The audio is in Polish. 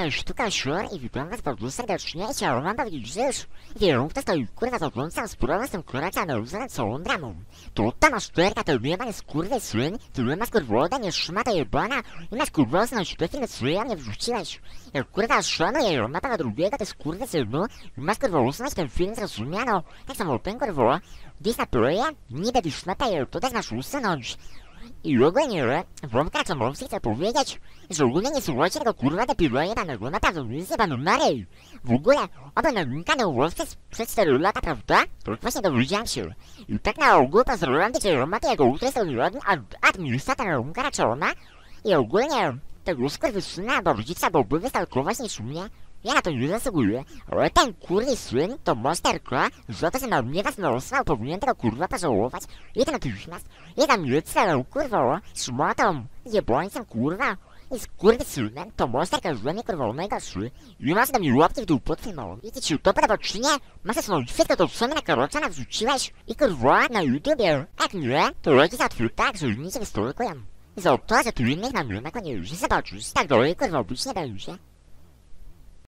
Sztuka szur i wygląda bardzo serdecznie i chciałam wam powiedzieć, że już wielu, kto stoi kurwa z oglądcą spróbował z tym kurwa analizą całą dramą. To ta masz czerka, to jebany skurwysyn, który masz kurwoda, nie szma to jebana i masz kurwa znać te filmy, co ja mnie wrzuciłeś. Jak kurwa szanuję mapa drugiego, to jest skurwysynu i masz kurwa uznać ten film, zrozumiano. Tak samo ten kurwa, gdzieś na playa, nie będziesz na player, to też masz usunąć. I ogólnie, Wąka co mąż chce powiedzieć, że ogólnie nie słuchajcie tego kurwa debila jebanego, naprawdę nie jest jebany Marej. W ogóle, oba nowinka na Wolfie przez 4 lata, prawda? To właśnie dowiedziałem się. I tak na ogół pozdrawiam DJ Roma, jego utresowy administrator nowinka raczona. I ogólnie, tego skurwysyna, bo rodzica byłby wystalkować niż u mnie. Ja na to nie zasługuję, ale ten kurwy syn to monsterka, że to, że na mnie was narosła, powinien tego kurwa pożałować. I to natychmiast, ja tam nie celę, kurwa, szmatą, jebłańcem, kurwa. I z kurwy synem, to monsterka że mnie kurwa najgorszy. I masz na mnie łapki w dół podfilmował. I ci to podoba czy nie? Masz swoją wszystko to co mi na karocana wrzuciłeś? I kurwa na YouTubie. Jak nie, to rodzic otwił tak, że nic nie wystorykuję. I za to, że tu innych na mnie na koniec zobaczysz, tak dalej kurwa być nie będzie.